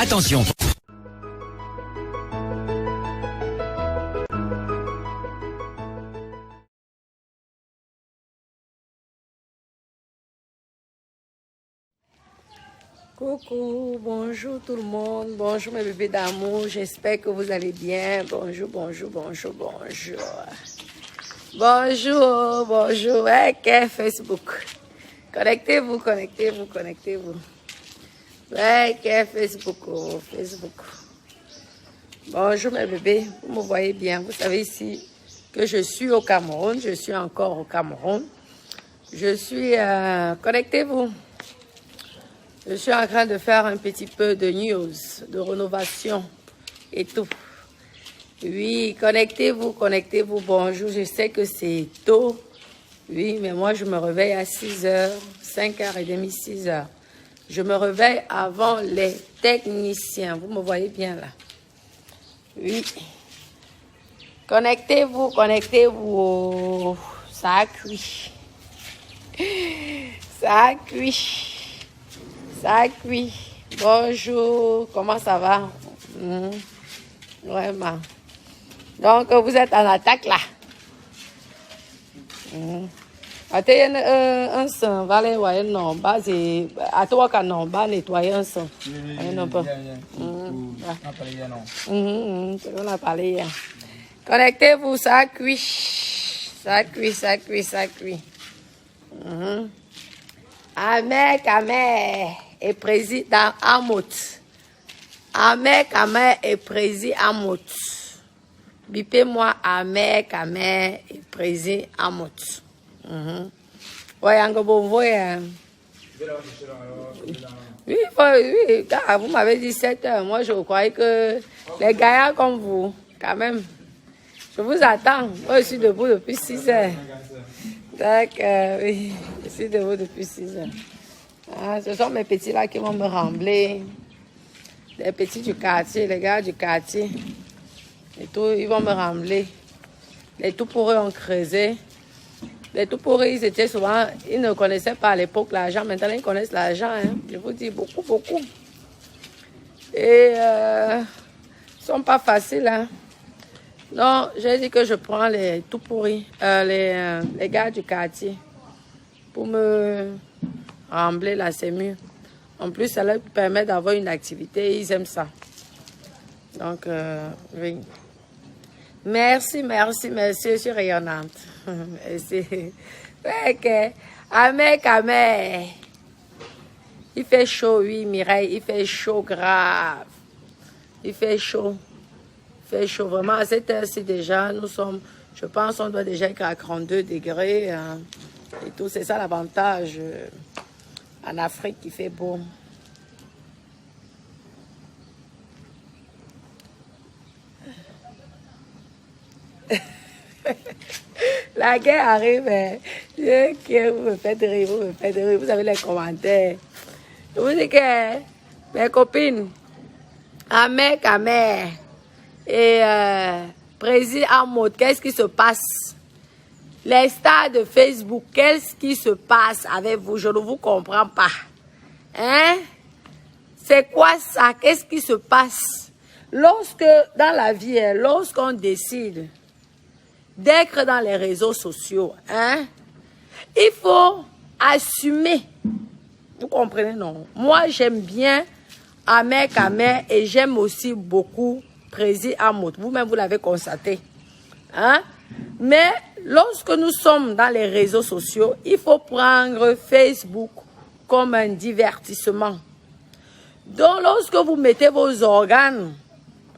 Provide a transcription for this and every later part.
Attention. Coucou, bonjour tout le monde, bonjour mes bébés d'amour, j'espère que vous allez bien. Bonjour, bonjour, bonjour, bonjour. Bonjour, bonjour, hey, Facebook. Connectez-vous, connectez-vous, connectez-vous. Ouais, Facebook, oh, Facebook. Bonjour mes bébés, vous me voyez bien. Vous savez ici que je suis au Cameroun, je suis encore au Cameroun. Je suis, connectez-vous. Je suis en train de faire un petit peu de news, de rénovation et tout. Oui, connectez-vous, connectez-vous. Bonjour, je sais que c'est tôt. Oui, mais moi, je me réveille à 6 h, 5h30, 6 h. Je me réveille avant les techniciens. Vous me voyez bien là. Oui. Connectez-vous, connectez-vous. Ça a cuit. Ça a cuit. Ça a cuit. Bonjour, comment ça va? Vraiment. Donc, vous êtes en attaque là. Attends, un sang, valé, ouais, non, bas, à toi, quand non, bas, nettoyer un sang. Non, pas. On a parlé hier. Connectez-vous, ça a cuit. Ça a cuit, ça a cuit, ça a cuit. Ahmed Kamer est président Amout. Ahmed Kamer est président Amout. Bipez-moi, Ahmed Kamer est président Amout. Ouais, un bon voyage. Oui, car vous m'avez dit 7 h. Moi, je croyais que les gaillards comme vous, quand même. Je vous attends. Moi, je suis debout depuis 6 h. D'accord, oui. Je suis debout depuis 6 h. Ah, ce sont mes petits là qui vont me rembler. Les petits du quartier, les gars du quartier. Et tout, ils vont me rembler. Les tout pourris ont creusé. Les tout pourris, ils étaient souvent, ils ne connaissaient pas à l'époque l'argent. Maintenant, ils connaissent l'argent. Hein. Je vous dis beaucoup, beaucoup. Et ils ne sont pas faciles. Hein. Donc, j'ai dit que je prends les tout pourris, les gars du quartier, pour me rembler la sémure. En plus, ça leur permet d'avoir une activité. Ils aiment ça. Donc, oui. Merci, merci, merci. Je suis rayonnante. Merci. Ok. Ahmed Kamer. Il fait chaud, oui, Mireille. Il fait chaud grave. Il fait chaud. Il fait chaud. Vraiment, à cette heure-ci déjà, nous sommes, je pense, on doit déjà être à 32 degrés. Hein, et tout, c'est ça l'avantage en Afrique qui fait beau. La guerre arrive. Vous me faites rire, vous me faites rire. Vous avez les commentaires. Je vous dis que mes copines, Ahmed Kamer et Président Amout, qu'est-ce qui se passe? Les stars de Facebook, qu'est-ce qui se passe avec vous? Je ne vous comprends pas. Hein? C'est quoi ça? Qu'est-ce qui se passe? Lorsque, dans la vie, lorsqu'on décide d'être dans les réseaux sociaux, hein, il faut assumer. Vous comprenez, non? Moi, j'aime bien Ahmed Kamer et j'aime aussi beaucoup Président Amout. Vous-même, vous l'avez constaté. Hein? Mais lorsque nous sommes dans les réseaux sociaux, il faut prendre Facebook comme un divertissement. Donc, lorsque vous mettez vos organes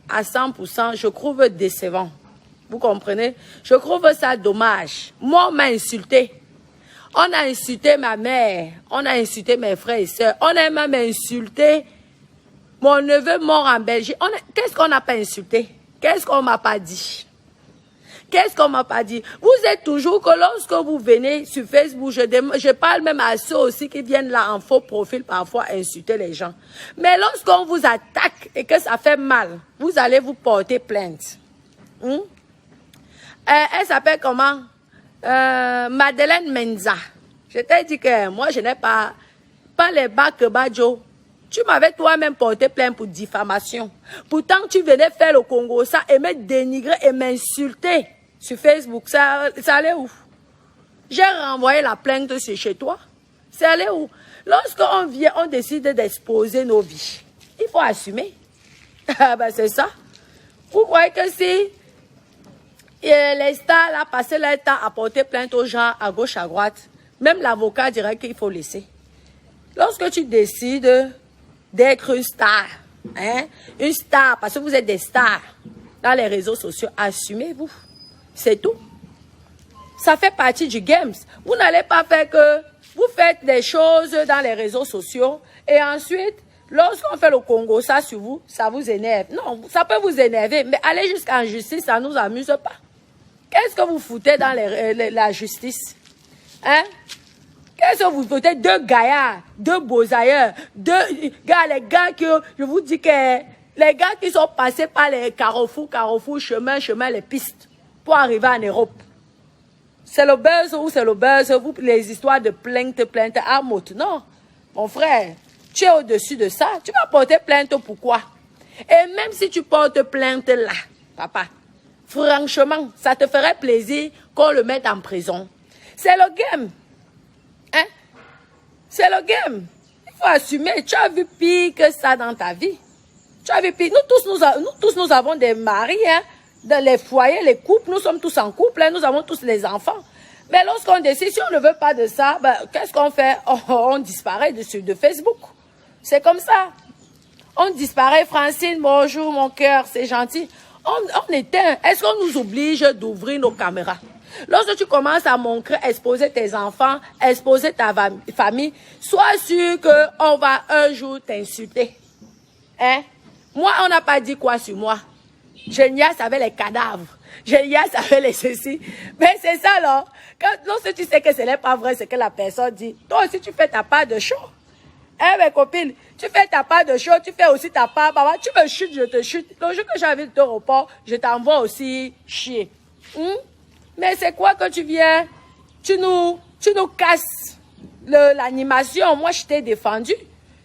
à 100%, je trouve décevant. Vous comprenez? Je trouve ça dommage. Moi, on m'a insulté. On a insulté ma mère. On a insulté mes frères et sœurs. On a même insulté mon neveu mort en Belgique. Qu'est-ce qu'on n'a pas insulté? Qu'est-ce qu'on m'a pas dit? Qu'est-ce qu'on m'a pas dit? Vous êtes toujours que lorsque vous venez sur Facebook, je parle même à ceux aussi qui viennent là en faux profil parfois insulter les gens. Mais lorsqu'on vous attaque et que ça fait mal, vous allez vous porter plainte. Elle s'appelle comment? Madeleine Menza. Je t'ai dit que moi, je n'ai pas les bacs Badjo. Tu m'avais toi-même porté plainte pour diffamation. Pourtant, tu venais faire le Congo, ça, et me dénigrer et m'insulter sur Facebook. Ça allait où? J'ai renvoyé la plainte chez toi. C'est allé où? Lorsqu'on vient, on décide d'exposer nos vies. Il faut assumer. Ben, c'est ça. Vous croyez que si les stars là, passaient leur temps à porter plainte aux gens à gauche, à droite, même l'avocat dirait qu'il faut laisser. Lorsque tu décides d'être une star, hein, une star, parce que vous êtes des stars dans les réseaux sociaux, assumez-vous. C'est tout. Ça fait partie du game. Vous n'allez pas faire que vous faites des choses dans les réseaux sociaux et ensuite, lorsqu'on fait le Congo, ça sur vous, ça vous énerve. Non, ça peut vous énerver, mais aller jusqu'en justice, ça ne nous amuse pas. Qu'est-ce que vous foutez dans la justice? Hein? Qu'est-ce que vous foutez? Deux gaillards, deux beaux ailleurs, les gars que, je vous dis que, les gars qui sont passés par les carrefours, chemin, les pistes, pour arriver en Europe. C'est le buzz ou c'est le buzz, vous, les histoires de plainte, à moto. Non, mon frère, tu es au-dessus de ça. Tu vas porter plainte pourquoi? Et même si tu portes plainte là, papa, franchement, ça te ferait plaisir qu'on le mette en prison. C'est le game. Hein? C'est le game. Il faut assumer. Tu as vu pire que ça dans ta vie. Tu as vu pire. Nous tous, nous avons des maris, hein? Dans les foyers, les couples, nous sommes tous en couple, hein, nous avons tous les enfants. Mais lorsqu'on décide, si on ne veut pas de ça, ben, qu'est-ce qu'on fait? On disparaît de Facebook. C'est comme ça. On disparaît. Francine, bonjour mon cœur, c'est gentil. On éteint. Est-ce qu'on nous oblige d'ouvrir nos caméras? Lorsque tu commences à montrer, exposer tes enfants, exposer ta famille, sois sûr qu'on va un jour t'insulter. Hein? Moi, on n'a pas dit quoi sur moi. Génias avec les cadavres. Génias avec les ceci. Mais c'est ça, là. Lorsque tu sais que ce n'est pas vrai, ce que la personne dit, toi aussi, tu fais ta part de show. Hein, mes copines? Tu fais ta part de show, tu fais aussi ta part. Maman, tu me chutes, je te chute. Le jour que j'invite au repos, je t'envoie aussi chier. Mais c'est quoi que tu viens? Tu nous casses l'animation. Moi, je t'ai défendu.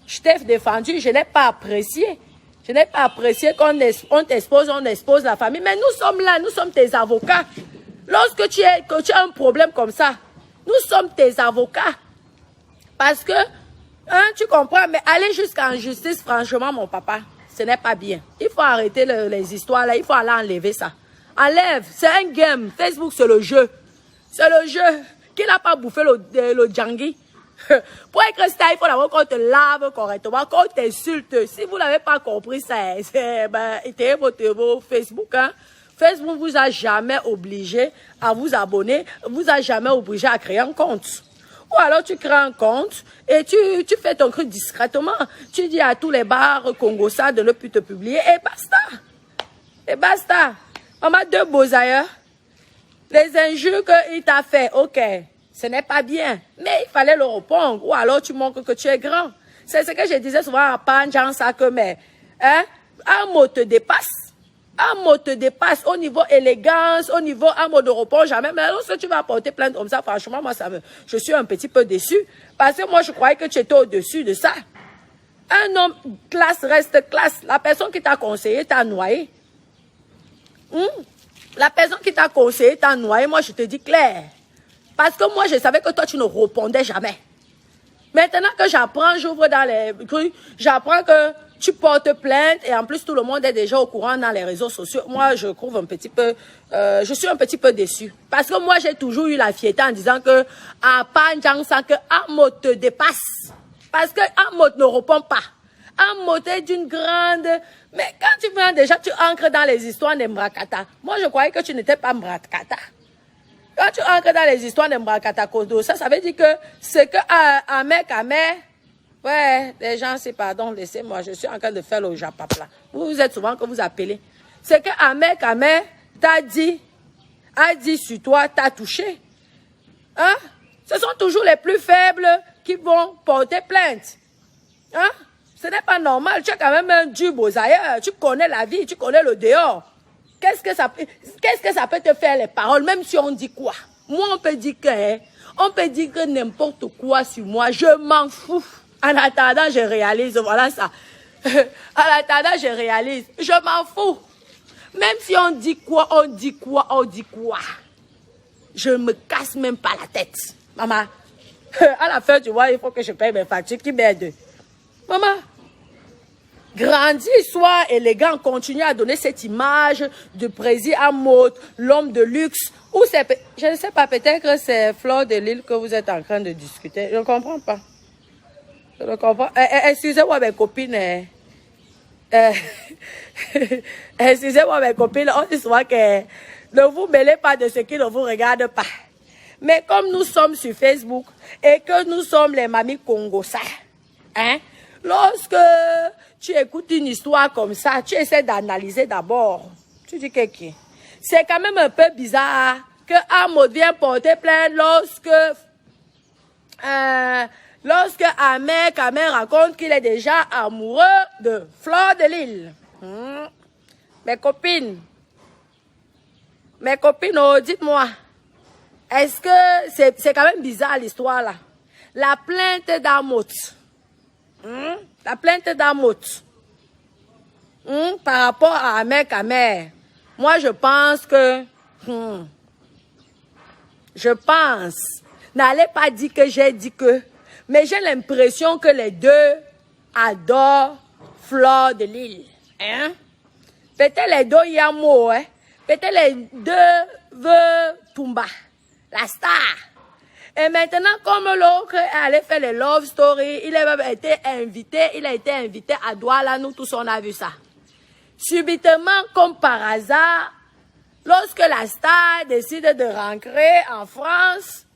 Je n'ai pas apprécié. Je n'ai pas apprécié qu'on t'expose, on expose la famille. Mais nous sommes là, nous sommes tes avocats. Lorsque tu as un problème comme ça, nous sommes tes avocats. Parce que, hein, tu comprends, mais aller jusqu'en justice, franchement, mon papa, ce n'est pas bien. Il faut arrêter les histoires là, il faut aller enlever ça. Enlève, c'est un game. Facebook, c'est le jeu. C'est le jeu. Qui n'a pas bouffé le Djangui? Pour être star, il faut d'abord qu'on te lave correctement, qu'on t'insulte. Si vous n'avez pas compris ça, étayez votre Facebook. Hein. Facebook vous a jamais obligé à vous abonner, vous a jamais obligé à créer un compte. Ou alors tu crées un compte et tu fais ton truc discrètement. Tu dis à tous les bars Congosa de ne plus te publier et basta. Et basta. Maman, deux beaux ailleurs. Les injures qu'il t'a fait, ok. Ce n'est pas bien, mais il fallait le répondre. Ou alors tu montres que tu es grand. C'est ce que je disais souvent à Panjan, ça que, mais, hein, un mot te dépasse. Un mot te dépasse au niveau élégance, au niveau un mot de repos, jamais. Mais lorsque tu vas porter plainte comme ça, franchement, moi, je suis un petit peu déçu. Parce que moi, je croyais que tu étais au-dessus de ça. Un homme, classe reste classe. La personne qui t'a conseillé t'a noyé. La personne qui t'a conseillé t'a noyé. Moi, je te dis clair. Parce que moi, je savais que toi, tu ne répondais jamais. Maintenant que j'apprends, j'ouvre dans les trucs, j'apprends que tu portes plainte et en plus, tout le monde est déjà au courant dans les réseaux sociaux. Moi, je trouve un petit peu, je suis un petit peu déçue. Parce que moi, j'ai toujours eu la fierté en disant que, à Panjang, ça que Amot te dépasse. Parce que Amot ne répond pas. Amot est d'une grande, mais quand tu viens déjà, tu ancres dans les histoires de Mbrakata. Moi, je croyais que tu n'étais pas Mbrakata. Quand tu entres dans les histoires de Mbrakata Kodo, ça veut dire que c'est que Amé, ouais, les gens, c'est pardon, laissez-moi, je suis en train de faire le japapla. Vous êtes souvent que vous appelez. C'est que Amé t'a dit, a dit sur toi, t'a touché. Hein? Ce sont toujours les plus faibles qui vont porter plainte. Hein? Ce n'est pas normal. Tu as quand même un Dieu beaux ailleurs. Tu connais la vie, tu connais le dehors. Qu'est-ce que ça peut te faire les paroles, même si on dit quoi? Moi, on peut dire que n'importe quoi sur moi, je m'en fous. En attendant, je réalise, voilà ça. En attendant, je réalise. Je m'en fous. Même si on dit quoi, on dit quoi, on dit quoi. Je ne me casse même pas la tête. Maman, à la fin, tu vois, il faut que je paye mes factures. Qui m'aide? Maman, grandis, sois élégant, continue à donner cette image de président à mode, l'homme de luxe. Ou c'est, je ne sais pas, peut-être que c'est Fleur de Lille que vous êtes en train de discuter. Je ne comprends pas. Je ne comprends pas. Excusez-moi, mes copines. Excusez-moi, mes copines. On dit souvent que ne vous mêlez pas de ce qui ne vous regarde pas. Mais comme nous sommes sur Facebook et que nous sommes les mamies Congosa, hein, lorsque tu écoutes une histoire comme ça, tu essaies d'analyser d'abord. Tu dis que qui? C'est quand même un peu bizarre que Amo vient porter plainte lorsque Ahmed raconte qu'il est déjà amoureux de Fleur de Lille. Mes copines, oh, dites-moi, est-ce que c'est quand même bizarre l'histoire là? La plainte d'Amot. La plainte d'Amot. Par rapport à Ahmed. Moi, je pense que... je pense... N'allez pas dire que j'ai dit que... Mais j'ai l'impression que les deux adorent Fleur de Lille. Hein? Peut-être les deux Yamo, hein? Peut-être les deux veulent Tumba, la star. Et maintenant, comme l'autre allait faire les love stories, il a été invité à Douala, nous tous on a vu ça. Subitement, comme par hasard, lorsque la star décide de rentrer en France,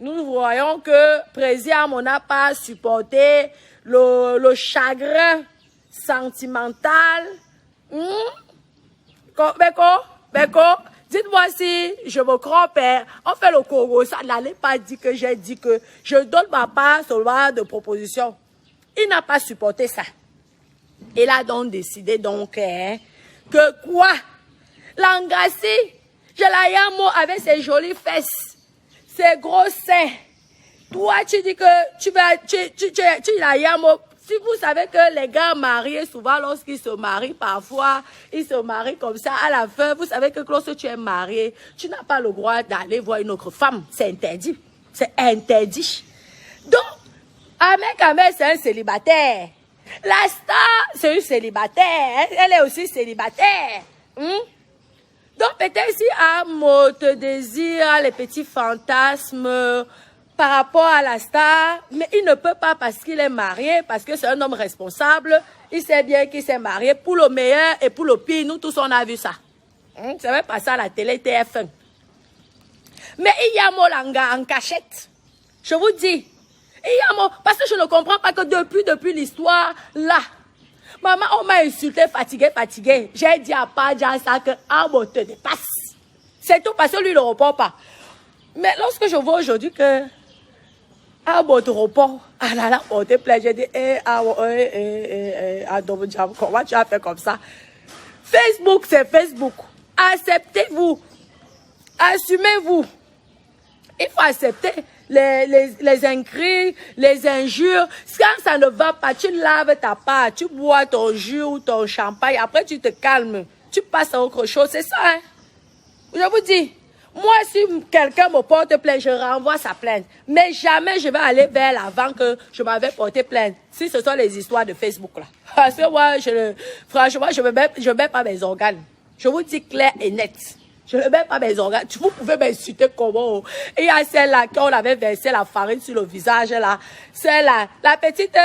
nous voyons que président n'a pas supporté le chagrin sentimental. Beko, dites-moi si je me trompe. On fait le Congo, ça n'allait pas dire que j'ai dit que je donne ma part seulement de proposition. Il n'a pas supporté ça. Il a donc décidé que quoi? L'Angassi, Jelayamo avec ses jolies fesses, ses gros seins. Toi, tu dis que tu la Yamo. Si vous savez que les gars mariés, souvent lorsqu'ils se marient, parfois, ils se marient comme ça. À la fin, vous savez que lorsque tu es marié, tu n'as pas le droit d'aller voir une autre femme. C'est interdit. C'est interdit. Donc, Ahmed, c'est un célibataire. La star, c'est une célibataire. Elle est aussi célibataire. Donc, peut-être si Amo te désire les petits fantasmes par rapport à la star, mais il ne peut pas parce qu'il est marié, parce que c'est un homme responsable. Il sait bien qu'il s'est marié pour le meilleur et pour le pire. Nous tous, on a vu ça. Ça va passer à la télé TF1. Mais il y a Molanga en cachette. Je vous dis. Parce que je ne comprends pas que depuis l'histoire, là, maman, on m'a insulté, fatigué. J'ai dit à Padja ça que Amo te dépasse. C'est tout parce que lui, il ne répond pas. Mais lorsque je vois aujourd'hui que Amo te répond, elle a porté plainte, j'ai dit, comment tu as fait comme ça? Facebook, c'est Facebook. Acceptez-vous. Assumez-vous. Il faut accepter les incris, les injures. Quand ça ne va pas, tu laves ta part, tu bois ton jus ou ton champagne, après tu te calmes, tu passes à autre chose. C'est ça, hein? Je vous dis, moi, si quelqu'un me porte plainte, je renvoie sa plainte. Mais jamais je vais aller vers l'avant que je m'avais porté plainte. Si ce sont les histoires de Facebook, là. Parce que moi, franchement, je ne mets pas mes organes. Je vous dis clair et net. Je ne mets pas mes organes. Vous pouvez m'insulter comment. Et il y a celle-là qu'on avait versé la farine sur le visage, là. Celle-là. La petite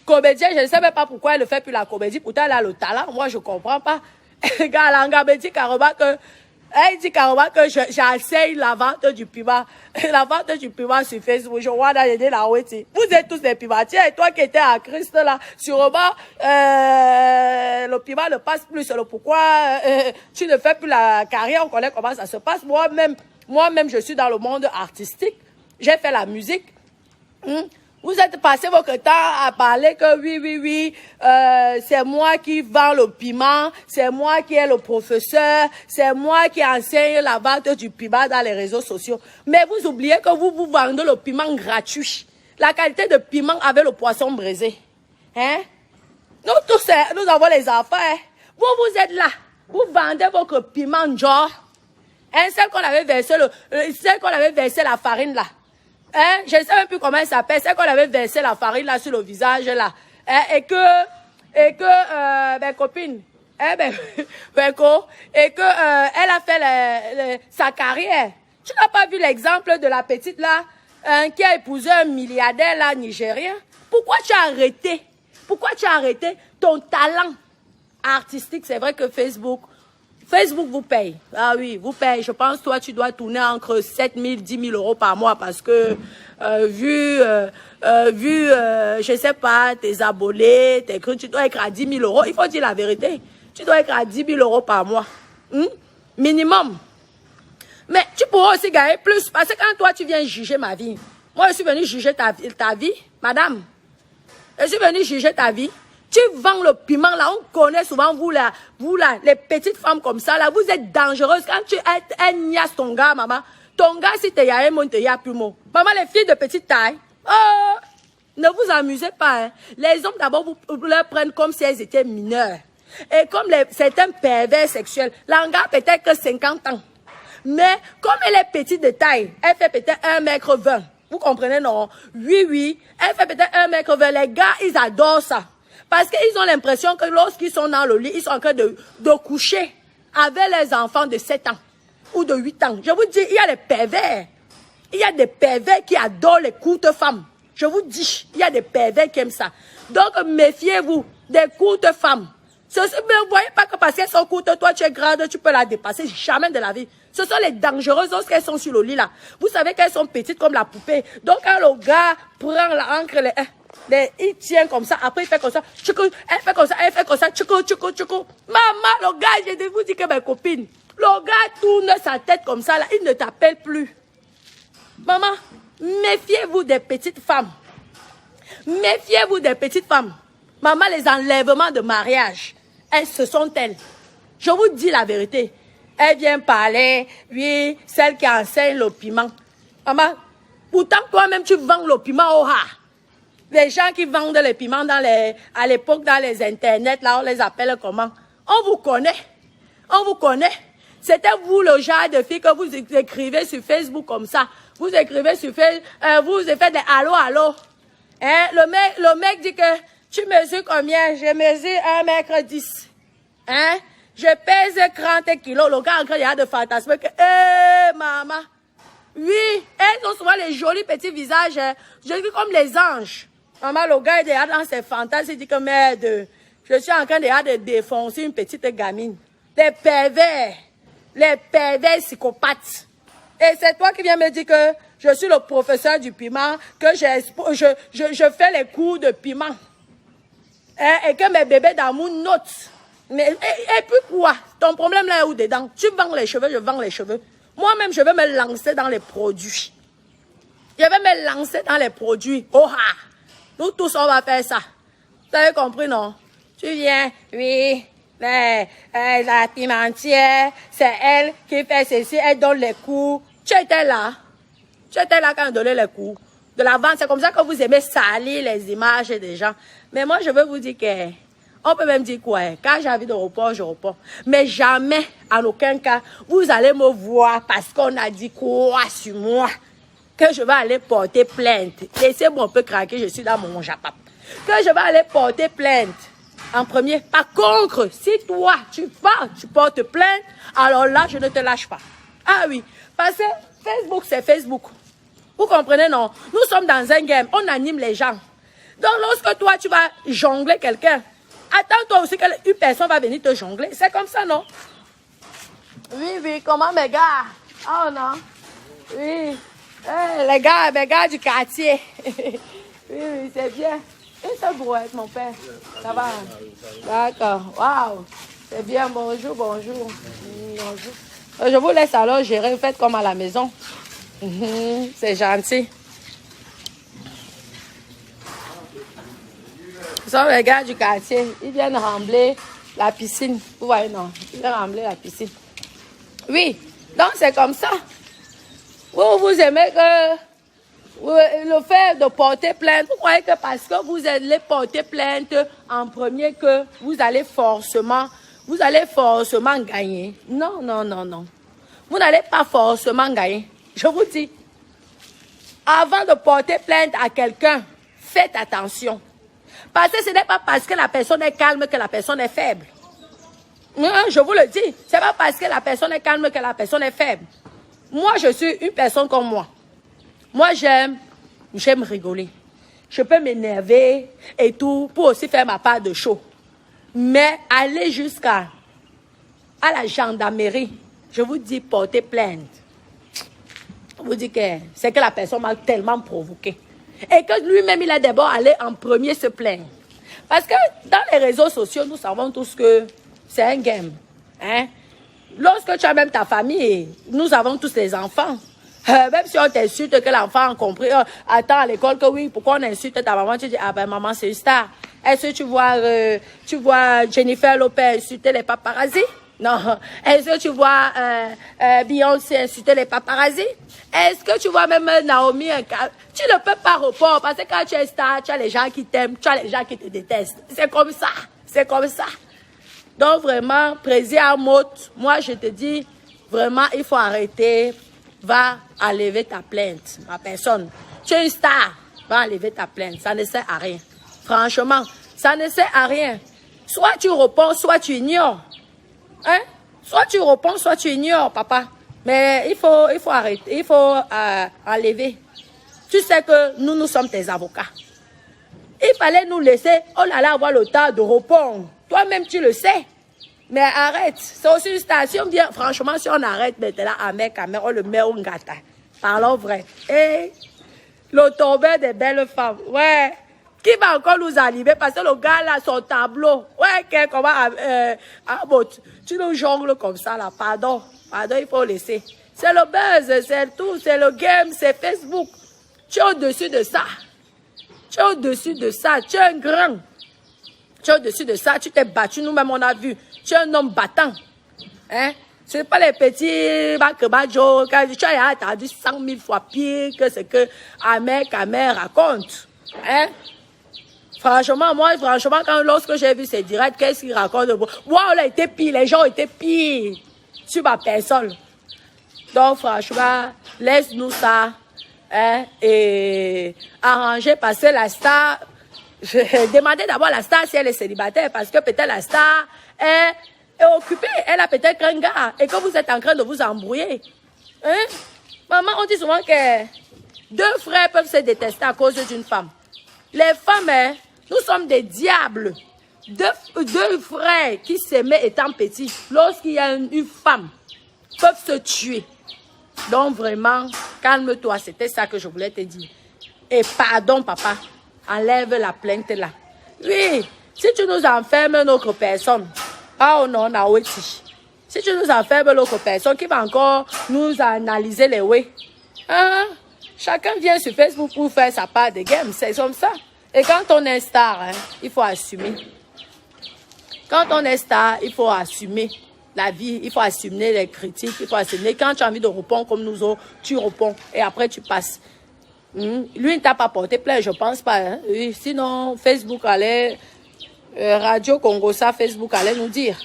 comédienne, je ne sais même pas pourquoi elle ne fait plus la comédie. Pourtant, elle a le talent. Moi, je ne comprends pas. Galanga me dit carrément que elle dit carrément que j'enseigne la vente du piment. La vente du piment sur Facebook. Je vois dans la ouéti. Vous êtes tous des pimentiers. Et toi qui étais à Christ là, sûrement, le piment ne passe plus. C'est le pourquoi tu ne fais plus la carrière. On connaît comment ça se passe. Moi-même, je suis dans le monde artistique. J'ai fait la musique. Vous êtes passé votre temps à parler que oui, c'est moi qui vends le piment, c'est moi qui est le professeur, c'est moi qui enseigne la vente du piment dans les réseaux sociaux. Mais vous oubliez que vous vendez le piment gratuit. La qualité de piment avec le poisson braisé. Hein? Nous tous, nous avons les enfants. Hein? Vous, vous êtes là. Vous vendez votre piment genre. Hein? Celle qu'on avait versé, celle qu'on avait versé la farine là. Hein? Je ne sais même plus comment elle s'appelle. Celle qu'on avait versé la farine là sur le visage là. Hein? Et que, ben copine, hein, ben, et que, elle a fait sa carrière. Tu n'as pas vu l'exemple de la petite là, qui a épousé un milliardaire là, nigérien? Pourquoi tu as arrêté? Pourquoi tu as arrêté ton talent artistique? C'est vrai que Facebook vous paye. Ah oui, vous paye. Je pense toi, tu dois tourner entre 7 000, 10 000 euros par mois parce que vu, je sais pas, tes abonnés, tes trucs, tu dois être à 10 000 euros. Il faut dire la vérité. Tu dois être à 10 000 euros par mois. Minimum. Mais tu pourras aussi gagner plus parce que quand toi, tu viens juger ma vie, moi, je suis venu juger ta vie, madame. Je suis venu juger ta vie. Tu vends le piment là, on connaît souvent vous là, les petites femmes comme ça là, vous êtes dangereuses. Quand tu es niasse ton gars, maman, ton gars si t'es y'a un te y'a plus mot. Maman, les filles de petite taille, oh, ne vous amusez pas. Hein. Les hommes d'abord vous les prennent comme si elles étaient mineures. Et comme certains pervers sexuels, l'engars peut-être que 50 ans. Mais comme elle est petite de taille, elle fait peut-être 1,20 m. Vous comprenez, non? Oui. Elle fait peut-être 1,20 m. Les gars, ils adorent ça. Parce qu'ils ont l'impression que lorsqu'ils sont dans le lit, ils sont en train de coucher avec les enfants de 7 ans ou de 8 ans. Je vous dis, il y a des pervers. Il y a des pervers qui adorent les courtes femmes. Je vous dis, il y a des pervers qui aiment ça. Donc, méfiez-vous des courtes femmes. Mais vous ne voyez pas que parce qu'elles sont courtes, toi, tu es grande, tu peux la dépasser. Jamais de la vie. Ce sont les dangereuses lorsqu'elles sont sur le lit là. Vous savez qu'elles sont petites comme la poupée. Donc, quand le gars prend l'encre, il tient comme ça, après il fait comme ça, elle fait comme ça, Maman, le gars, je vous dis que mes copines, le gars tourne sa tête comme ça, là, il ne t'appelle plus. Maman, méfiez-vous des petites femmes. Méfiez-vous des petites femmes. Maman, les enlèvements de mariage, ce sont elles. Je vous dis la vérité. Elle vient parler, oui, celle qui enseigne le piment. Maman, pourtant toi-même tu vends le piment au ha. Les gens qui vendent les piments à l'époque dans les internets, là on les appelle comment? On vous connaît. On vous connaît. C'était vous le genre de fille que vous écrivez sur Facebook comme ça. Vous écrivez sur Facebook, vous faites des allô. Hein? Le mec dit que tu mesures combien? Je mesure 1,10 m. Hein? Je pèse 30 kilos. Le gars encore il y a de fantasmes que, maman. Oui, elles ont souvent les jolis petits visages, je dis comme les anges. Maman, le gars, il est dans ses fantasmes, il dit que merde, je suis en train de défoncer une petite gamine. Les pervers psychopathes. Et c'est toi qui viens me dire que je suis le professeur du piment, que je fais les cours de piment. Et que mes bébés d'amour notent. Mais, et puis quoi? Ton problème là est où dedans? Tu vends les cheveux, je vends les cheveux. Moi-même, je vais me lancer dans les produits. Je vais me lancer dans les produits. Oh ha! Nous tous, on va faire ça. Vous avez compris, non? Tu viens, oui, mais la pimentière, c'est elle qui fait ceci, elle donne les cours. Tu étais là. Tu étais là quand on donnait les cours. De la vente, c'est comme ça que vous aimez salir les images des gens. Mais moi, je veux vous dire que... On peut même dire quoi, hein? Quand j'ai envie de report, je repors. Mais jamais, en aucun cas, vous allez me voir parce qu'on a dit quoi sur moi. Que je vais aller porter plainte. Laissez-moi un peu craquer, je suis dans mon japap. Que je vais aller porter plainte. En premier. Par contre, si toi, tu portes plainte, alors là, je ne te lâche pas. Ah oui, parce que Facebook, c'est Facebook. Vous comprenez, non? Nous sommes dans un game, on anime les gens. Donc, lorsque toi, tu vas jongler quelqu'un, attends-toi aussi qu'une personne va venir te jongler. C'est comme ça, non? Oui, comment mes gars? Oh non? Oui. Les gars du quartier. oui, c'est bien. Une seule brouette, mon père. Ça va? D'accord. Waouh. C'est bien. Bonjour. Bonjour. Je vous laisse alors gérer. Faites comme à la maison. C'est gentil. Ce sont les gars du quartier. Ils viennent rembler la piscine. Vous voyez, non? Ils viennent rembler la piscine. Oui. Donc, c'est comme ça. Vous aimez que le fait de porter plainte, vous croyez que parce que vous allez porter plainte en premier que vous allez forcément gagner. Non, non, non, non. Vous n'allez pas forcément gagner. Je vous dis, avant de porter plainte à quelqu'un, faites attention. Parce que ce n'est pas parce que la personne est calme que la personne est faible. Non, je vous le dis, ce n'est pas parce que la personne est calme que la personne est faible. Moi, je suis une personne comme moi. Moi, j'aime rigoler. Je peux m'énerver et tout pour aussi faire ma part de show. Mais aller jusqu'à la gendarmerie, je vous dis porter plainte. Je vous dis que c'est que la personne m'a tellement provoqué. Et que lui-même, il a d'abord allé en premier se plaindre. Parce que dans les réseaux sociaux, nous savons tous que c'est un game. Hein? Lorsque tu as même ta famille, nous avons tous les enfants. Même si on t'insulte, que l'enfant a compris, attends à l'école que oui, pourquoi on insulte ta maman, tu dis, ah ben maman c'est une star. Est-ce que tu vois Jennifer Lopez insulter les paparazzis? Non. Est-ce que tu vois Beyoncé insulter les paparazzis? Est-ce que tu vois même Naomi? Tu ne peux pas répondre parce que quand tu es star, tu as les gens qui t'aiment, tu as les gens qui te détestent. C'est comme ça. C'est comme ça. Donc vraiment, président Motte, moi je te dis, vraiment il faut arrêter. Va enlever ta plainte, ma personne. Tu es une star, va enlever ta plainte. Ça ne sert à rien. Franchement, ça ne sert à rien. Soit tu réponds, soit tu ignores. Hein? Soit tu réponds, soit tu ignores, papa. Mais il faut arrêter, il faut enlever. Tu sais que nous sommes tes avocats. Il fallait nous laisser, oh là là, avoir le temps de répondre. Toi-même, tu le sais. Mais arrête, c'est aussi une station bien. Franchement, si on arrête maintenant, on le met au gâteau. Parlons vrai. Et le tombeur des belles femmes, ouais. Qui va encore nous animer? Parce que le gars là, son tableau, ouais, comment, bon, tu nous jongles comme ça là, pardon, il faut laisser. C'est le buzz, c'est tout, c'est le game, c'est Facebook. Tu es au-dessus de ça. Tu es au-dessus de ça, tu es un grand. Tu es au-dessus de ça, tu t'es battu, nous-mêmes on a vu. Tu es un homme battant. Hein? Ce n'est pas les petits bakebadjo. Tu as entendu 100 000 fois pire que ce que Ahmed raconte. Hein? Franchement, lorsque j'ai vu ces directs, qu'est-ce qu'il raconte de moi? Wow, on a été pire, les gens étaient pires sur ma personne. Donc, franchement, laisse-nous ça. Hein? Et arranger, parce que la star... Je demandais d'abord à la star si elle est célibataire, parce que peut-être la star est occupée, elle a peut-être un gars, et que vous êtes en train de vous embrouiller. Hein? Maman, on dit souvent que deux frères peuvent se détester à cause d'une femme. Les femmes, hein, nous sommes des diables. Deux frères qui s'aimaient étant petits, lorsqu'il y a une femme, peuvent se tuer. Donc vraiment, calme-toi, c'était ça que je voulais te dire. Et pardon, papa. Enlève la plainte là. Oui, si tu nous enfermes notre personne, oh non, si tu nous enfermes notre personne, qui va encore nous analyser les ouais. Hein? Chacun vient sur Facebook pour faire sa part de game, c'est comme ça. Et quand on est star, hein, il faut assumer. Quand on est star, il faut assumer la vie, il faut assumer les critiques, il faut assumer. Quand tu as envie de répondre comme nous autres, tu réponds et après tu passes. Lui, il ne t'a pas porté plainte, je pense pas. Hein? Oui, sinon, Facebook allait, Radio Congo, ça, Facebook allait nous dire.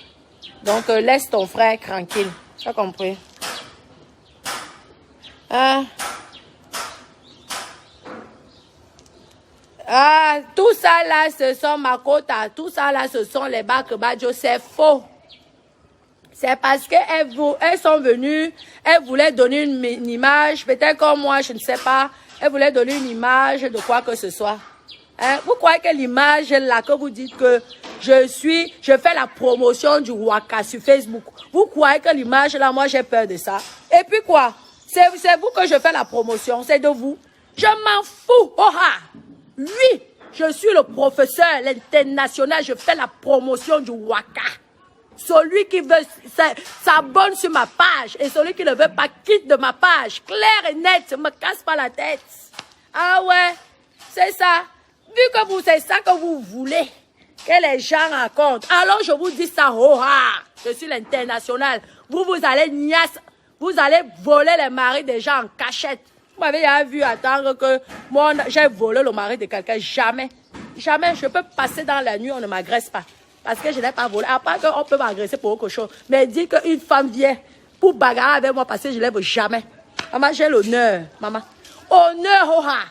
Donc, laisse ton frère tranquille. Tu as compris? Tout ça là, ce sont Makota, tout ça là, ce sont les Bakebadjo, c'est faux. C'est parce qu'elles sont venues, elles voulaient donner une image, peut-être comme moi, je ne sais pas. Elle voulait donner une image de quoi que ce soit. Hein? Vous croyez que l'image là que vous dites que je fais la promotion du Waka sur Facebook. Vous croyez que l'image là, moi j'ai peur de ça. Et puis quoi? C'est vous que je fais la promotion, c'est de vous. Je m'en fous. Oh ah! Oui, je suis le professeur, l'international, je fais la promotion du Waka. Celui qui veut s'abonne sur ma page et celui qui ne veut pas quitte de ma page. Clair et net, ne me casse pas la tête. Ah ouais, c'est ça. Vu que c'est ça que vous voulez, que les gens racontent. Alors je vous dis ça, oh ah, je suis l'international. Vous allez niasse, vous allez voler les maris des gens en cachette. Vous m'avez déjà vu attendre que moi, j'ai volé le mari de quelqu'un. Jamais. Jamais. Je peux passer dans la nuit, on ne m'agresse pas. Parce que je n'ai pas volé. À part qu'on peut m'agresser pour autre chose. Mais dire qu'une femme vient pour bagarrer avec moi parce que je ne lève jamais. Maman, j'ai l'honneur. Maman. Honneur, oh ha.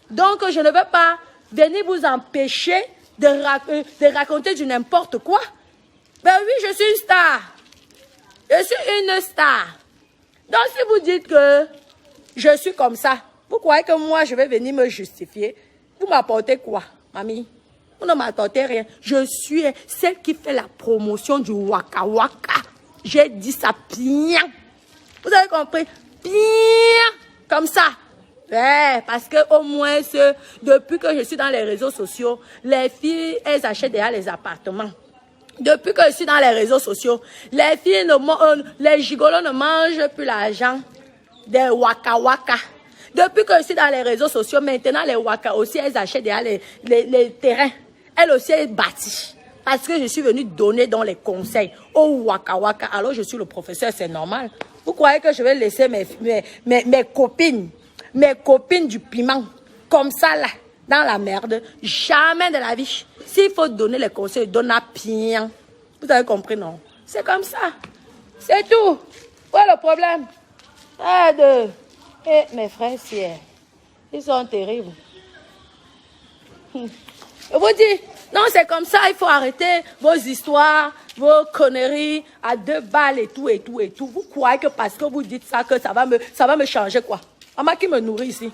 Donc, je ne veux pas venir vous empêcher de raconter du n'importe quoi. Ben oui, je suis une star. Je suis une star. Donc, si vous dites que je suis comme ça, vous croyez que moi, je vais venir me justifier? Vous m'apportez quoi, mamie? Vous ne m'apportez rien. Je suis celle qui fait la promotion du Waka Waka. J'ai dit ça bien. Vous avez compris? Bien. Comme ça. Ouais, parce que au moins, depuis que je suis dans les réseaux sociaux, les filles, elles achètent déjà les appartements. Depuis que je suis dans les réseaux sociaux, les filles, les gigolos ne mangent plus l'argent des Waka Waka. Depuis que je suis dans les réseaux sociaux, maintenant les Waka aussi, elles achètent déjà les terrains. Elles aussi, elles bâtissent. Parce que je suis venue donner dans les conseils au Waka Waka. Alors je suis le professeur, c'est normal. Vous croyez que je vais laisser mes copines du piment, comme ça là, dans la merde? Jamais de la vie. S'il faut donner les conseils, donne à bien. Vous avez compris, non? C'est comme ça. C'est tout. Voilà le problème. Et mes frères, ils sont terribles. Je vous dis, non, c'est comme ça, il faut arrêter vos histoires, vos conneries à 2 balles et tout, et tout, et tout. Vous croyez que parce que vous dites ça, que ça va me changer quoi? Maman qui me nourrit ici.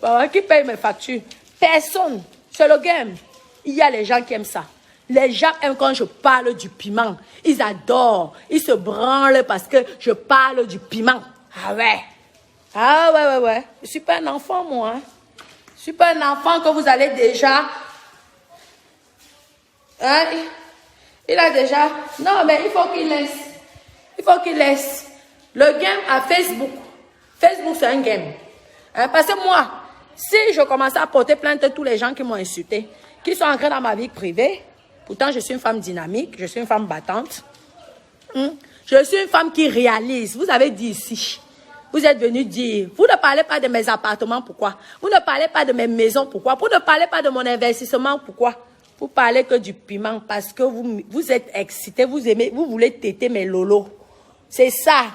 Maman qui paye mes factures. Personne. C'est le game. Il y a les gens qui aiment ça. Les gens aiment quand je parle du piment. Ils adorent. Ils se branlent parce que je parle du piment. Ah ouais. Ah ouais. Je suis pas un enfant, moi. Hein. Je suis pas un enfant que vous allez déjà... Hein? Il a déjà... Non, mais il faut qu'il laisse. Il faut qu'il laisse. Le game à Facebook. Facebook, c'est un game. Hein? Parce que moi, si je commençais à porter plainte à tous les gens qui m'ont insulté, qui sont entrés dans ma vie privée, pourtant je suis une femme dynamique, je suis une femme battante. Je suis une femme qui réalise. Vous avez dit ici, vous êtes venu dire, vous ne parlez pas de mes appartements, pourquoi? Vous ne parlez pas de mes maisons, pourquoi? Vous ne parlez pas de mon investissement, pourquoi? Vous parlez que du piment parce que vous êtes excité, vous aimez, vous voulez téter mes lolos. C'est ça,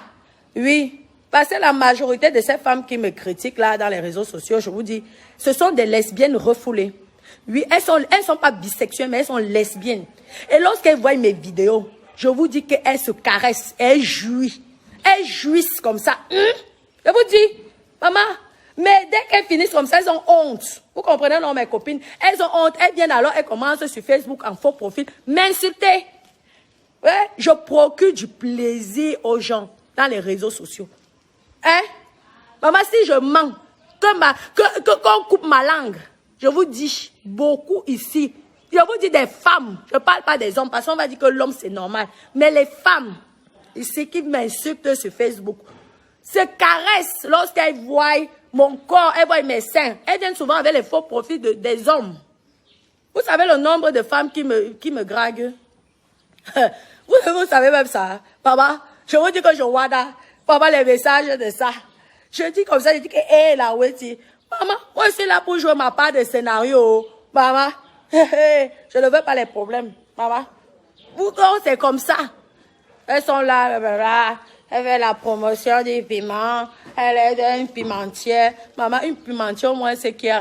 oui. Parce que la majorité de ces femmes qui me critiquent là dans les réseaux sociaux, je vous dis, ce sont des lesbiennes refoulées. Oui, elles sont pas bisexuelles, mais elles sont lesbiennes. Et lorsqu'elles voient mes vidéos, je vous dis qu'elles se caressent, elles jouissent. Elles jouissent comme ça. Je vous dis, maman, mais dès qu'elles finissent comme ça, elles ont honte. Vous comprenez, non, mes copines? Elles ont honte. Elles viennent alors, elles commencent sur Facebook en faux profil, m'insulter. Ouais, je procure du plaisir aux gens dans les réseaux sociaux. Hein? Maman, si je mens, qu'on coupe ma langue, je vous dis, beaucoup ici, je vous dis des femmes, je ne parle pas des hommes, parce qu'on va dire que l'homme c'est normal, mais les femmes ici qui m'insultent sur Facebook, se caressent lorsqu'elles voient mon corps, elles voient mes seins, elles viennent souvent avec les faux profils des hommes. Vous savez le nombre de femmes qui me draguent? Vous savez même ça, papa, je vous dis que je vois là, papa, les messages de ça. Je dis comme ça, je dis que, hé, là, oui, maman, moi, je suis là pour jouer ma part de scénario. Maman, je ne veux pas les problèmes. Maman, vous, c'est comme ça. Elles sont là, elle fait la promotion du piment. Elle est une pimentière. Maman, une pimentière, au moins, c'est qui a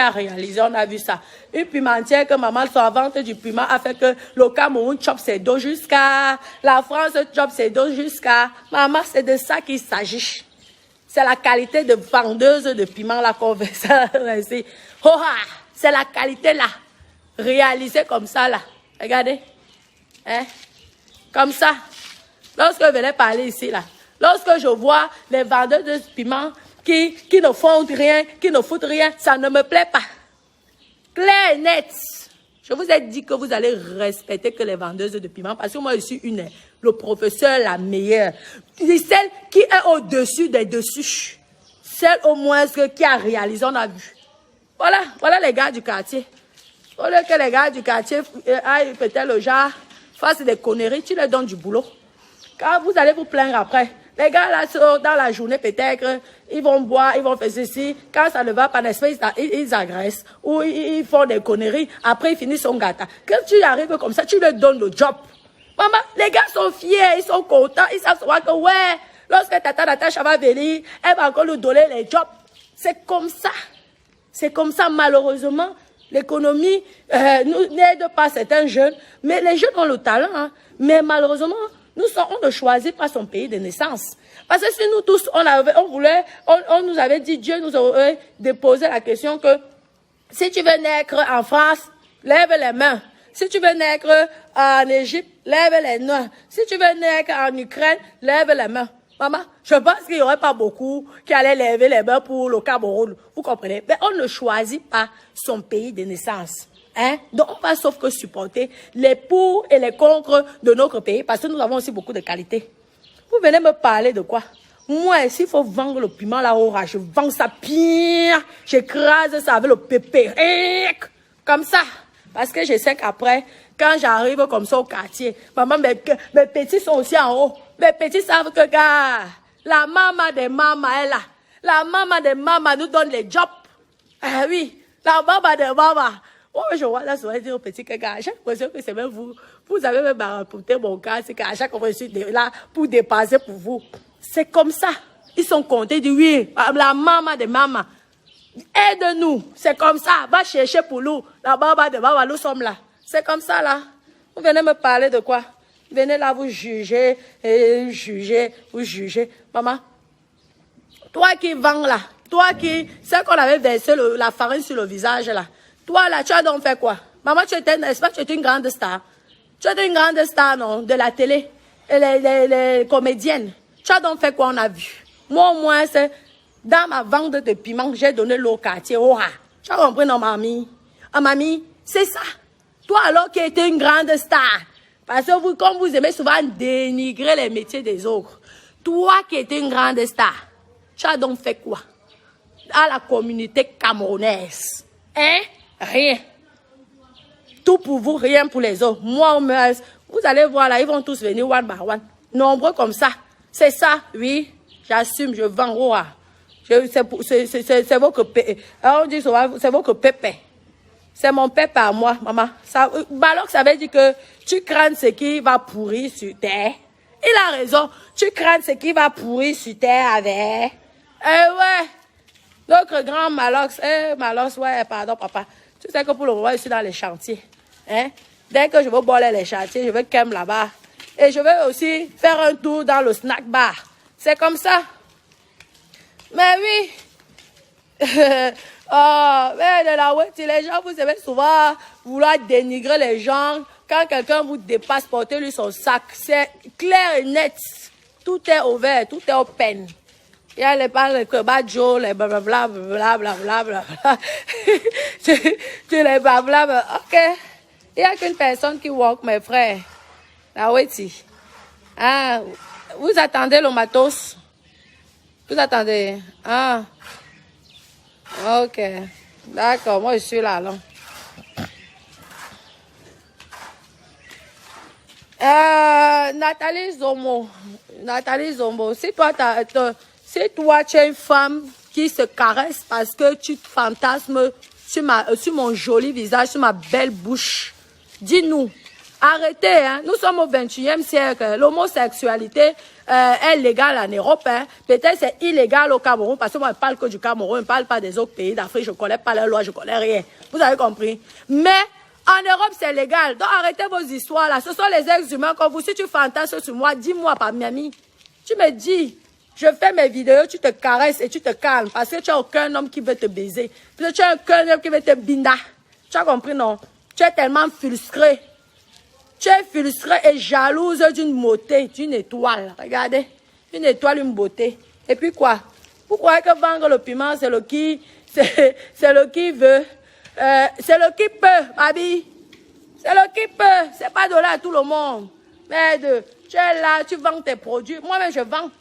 réalisé, on a vu ça. Une pimentière que maman, son vente du piment a fait que le Cameroun chope ses dos jusqu'à... La France chope ses dos jusqu'à... Maman, c'est de ça qu'il s'agit. C'est la qualité de vendeuse de piment, là, qu'on fait ça. Oh, c'est la qualité, là. Réalisée comme ça, là. Regardez. Hein? Comme ça. Lorsque je venais parler ici, là. Lorsque je vois les vendeurs de piment qui ne font rien, qui ne foutent rien, ça ne me plaît pas. Clair et net. Je vous ai dit que vous allez respecter que les vendeuses de piment parce que moi, je suis le professeur la meilleure. Celle qui est au-dessus des dessus. Celle au moins qui a réalisé, on a vu. Voilà les gars du quartier. Au lieu que les gars du quartier aillent peut-être le genre, fassent des conneries, tu leur donnes du boulot. Quand vous allez vous plaindre après, Les gars, là, dans la journée, peut-être, ils vont boire, ils vont faire ceci. Quand ça ne va pas, n'est-ce pas, ils agressent. Ou ils font des conneries. Après, ils finissent son gâteau. Quand tu arrives comme ça, tu leur donnes le job. Maman, les gars sont fiers, ils sont contents. Ils savent que, ouais, lorsque Tata Natacha va venir, elle va encore nous donner les jobs. C'est comme ça. C'est comme ça, malheureusement. L'économie n'aide pas certains jeunes. Mais les jeunes ont le talent. Hein. Mais malheureusement, on ne choisit pas son pays de naissance. Parce que si nous tous, on nous avait dit, Dieu nous aurait déposé la question que si tu veux naître en France, lève les mains. Si tu veux naître en Égypte, lève les mains. Si tu veux naître en Ukraine, lève les mains. Maman, je pense qu'il n'y aurait pas beaucoup qui allaient lever les mains pour le Cameroun. Vous comprenez? Mais on ne choisit pas son pays de naissance. Hein? Donc, on va sauf que supporter les pour et les contre de notre pays parce que nous avons aussi beaucoup de qualités. Vous venez me parler de quoi? Moi, s'il faut vendre le piment là-haut, je vends ça pire. J'écrase ça avec le pépé. Comme ça. Parce que je sais qu'après, quand j'arrive comme ça au quartier, maman, mes petits sont aussi en haut. Mes petits savent que, gars, la maman des mamans est là. La maman des mamans nous donne les jobs. Ah oui, la maman des mamans. Oh, je vois là, je vais dire aux petits que, gars, à chaque fois que c'est même vous, vous avez même rapporté mon cas, c'est qu'à chaque fois que je suis là pour dépasser pour vous. C'est comme ça. Ils sont comptés, ils disent oui, la maman des mamans. Aide-nous. C'est comme ça. Va chercher pour nous. La maman des mamans, nous sommes là. C'est comme ça, là. Vous venez me parler de quoi? Venez là, vous jugez, vous jugez. Maman, toi qui vends là, toi qui, c'est qu'on avait versé la farine sur le visage là. Toi là, tu as donc fait quoi? Maman, tu étais, n'est-ce pas, tu étais une grande star. Tu étais une grande star, non, de la télé. Et les comédiennes. Tu as donc fait quoi, on a vu? Moi, au moins, c'est, dans ma vente de piment, j'ai donné l'eau quartier. Oh, tu as compris, non, mamie? Ah, mamie, c'est ça. Toi alors qui étais une grande star. Parce que vous, comme vous aimez souvent dénigrer les métiers des autres. Toi qui étais une grande star, tu as donc fait quoi? À la communauté camerounaise. Hein? Rien. Tout pour vous, rien pour les autres. Moi, vous allez voir là, ils vont tous venir one by one. Nombreux comme ça. C'est ça, oui. J'assume, je vends. Oh, c'est votre pépé. On dit souvent, c'est votre pépé. C'est mon père par moi, maman. Ça, alors ça veut dire que tu crains ce qui va pourrir sur terre. Il a raison. Tu crains ce qui va pourrir sur terre avec. Eh ouais. Notre grand Malox. Malox, ouais, pardon, papa. Tu sais que pour le moment, je suis dans les chantiers. Hein? Dès que je veux boire les chantiers, je veux kem là-bas. Et je veux aussi faire un tour dans le snack bar. C'est comme ça. Mais oui. Oh, mais de la ouais, les gens, vous savez souvent vouloir dénigrer les gens. Quand quelqu'un vous dépasse, portez-lui son sac. C'est clair et net. Tout est ouvert, tout est open. Il y a les badjo, les blablabla, blablabla. Tu les blablabla. Ok. Il n'y a qu'une personne qui walk, mes frères. La Weti. Ah, vous attendez le matos? Vous attendez? Ah. Ok. D'accord, moi je suis là, là. Nathalie Zombo, si toi tu es une femme qui se caresse parce que tu te fantasmes sur mon joli visage, sur ma belle bouche, dis-nous. Arrêtez, hein. Nous sommes au 21e siècle. L'homosexualité est légale en Europe. Hein. Peut-être c'est illégal au Cameroun parce que moi je parle que du Cameroun, je ne parle pas des autres pays d'Afrique. Je ne connais pas les lois, je ne connais rien. Vous avez compris? Mais en Europe, c'est légal. Donc arrêtez vos histoires là. Ce sont les ex-humains comme vous. Si tu fantasmes sur moi, dis-moi par Miami. Tu me dis, je fais mes vidéos, tu te caresses et tu te calmes parce que tu n'as aucun homme qui veut te baiser. Parce que tu n'as aucun homme qui veut te binda. Tu as compris, non? Tu es tellement frustré. Tu es frustré et jalouse d'une beauté, d'une étoile. Regardez, une étoile, une beauté. Et puis quoi? Vous croyez que vendre le piment, c'est le qui veut. C'est le qui peut, baby. C'est le qui peut. C'est pas donné à tout le monde. Merde, tu es là, tu vends tes produits. Moi-même, je vends.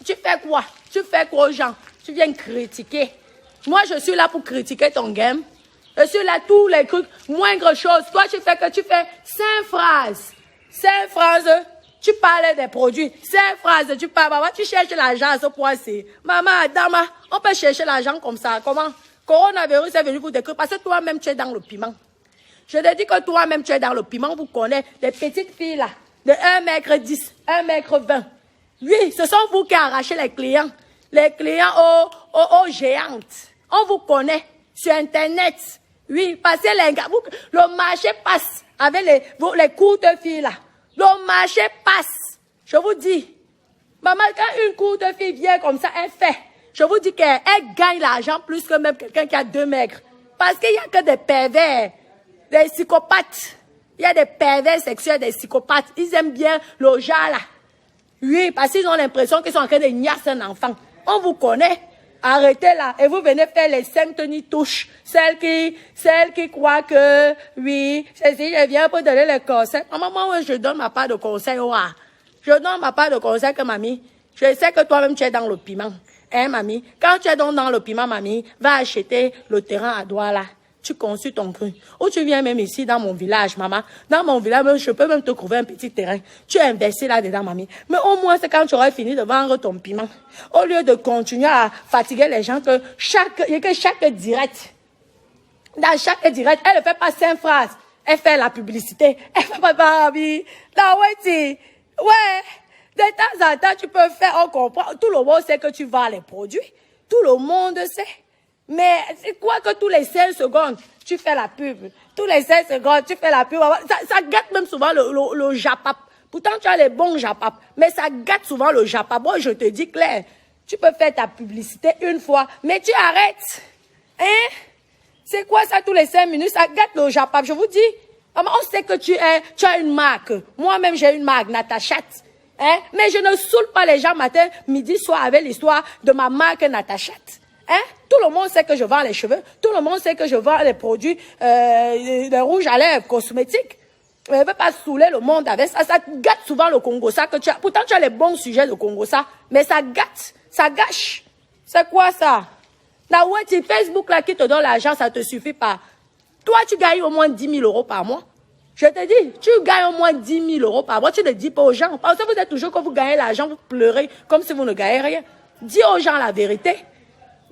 Tu fais quoi? Tu fais quoi aux gens? Tu viens critiquer. Moi, je suis là pour critiquer ton game. Je suis là, tous les trucs, moindre chose. Toi, tu fais 5 phrases. 5 phrases. Tu parles des produits. Ces phrases, tu parles, maman, tu cherches l'argent à ce point-ci. Maman, Adama, on peut chercher l'argent comme ça. Comment? Coronavirus est venu pour décrire parce que toi-même, tu es dans le piment. Je te dis que toi-même, tu es dans le piment. Vous connaissez les petites filles là, de 1,10 m, 1,20 m. Oui, ce sont vous qui arrachez les clients aux géantes. On vous connaît sur Internet. Oui, parce que le marché passe avec les courtes filles là. Le marché passe. Je vous dis, maman, quand une courte fille vient comme ça, elle fait. Je vous dis qu'elle gagne l'argent plus que même quelqu'un qui a 2 maigres. Parce qu'il n'y a que des pervers, des psychopathes. Il y a des pervers sexuels, des psychopathes. Ils aiment bien le genre là. Oui, parce qu'ils ont l'impression qu'ils sont en train de niasser un enfant. On vous connaît. Arrêtez là. Et vous venez faire les 5 touches. Celles qui croient que, oui, je viens pour donner les conseils. Maman, je donne ma part de conseil. Je donne ma part de conseil que mamie. Je sais que toi-même, tu es dans le piment. Hein, mamie? Quand tu es donc dans le piment, mamie, va acheter le terrain à Douala. Tu conçus ton cru. Ou tu viens même ici dans mon village, maman. Dans mon village, je peux même te trouver un petit terrain. Tu es investi là-dedans, mamie. Mais au moins, c'est quand tu auras fini de vendre ton piment. Au lieu de continuer à fatiguer les gens, que chaque direct, dans chaque direct, elle ne fait pas 5 phrases. Elle fait la publicité. Elle fait pas mamie. Là, ouais, de temps en temps, tu peux faire, on comprend. Tout le monde sait que tu vends les produits. Tout le monde sait. Mais c'est quoi que tous les 5 secondes, tu fais la pub. Tous les 5 secondes, tu fais la pub. Ça gâte même souvent le japap. Pourtant, tu as les bons japap. Mais ça gâte souvent le japap. Moi, je te dis clair, tu peux faire ta publicité une fois, mais tu arrêtes. Hein? C'est quoi ça tous les 5 minutes? Ça gâte le japap. Je vous dis, on sait que tu as une marque. Moi-même, j'ai une marque, Natachat. Hein? Mais je ne saoule pas les gens matin, midi, soir avec l'histoire de ma marque Natachat. Hein? Tout le monde sait que je vends les cheveux. Tout le monde sait que je vends les produits de rouge à lèvres, cosmétiques. Je ne veux pas saouler le monde avec ça. Ça gâte souvent le Congo, ça que tu as. Pourtant, tu as les bons sujets de Congo, ça. Mais ça gâte, ça gâche. C'est quoi ça? Là, ouais, c'est Facebook là qui te donne l'argent, ça ne te suffit pas. Toi, tu gagnes au moins 10 000 € par mois. Je te dis, tu gagnes au moins 10 000 € par mois. Tu ne dis pas aux gens. Parce que vous êtes toujours, quand vous gagnez l'argent, vous pleurez comme si vous ne gagnez rien. Dis aux gens la vérité.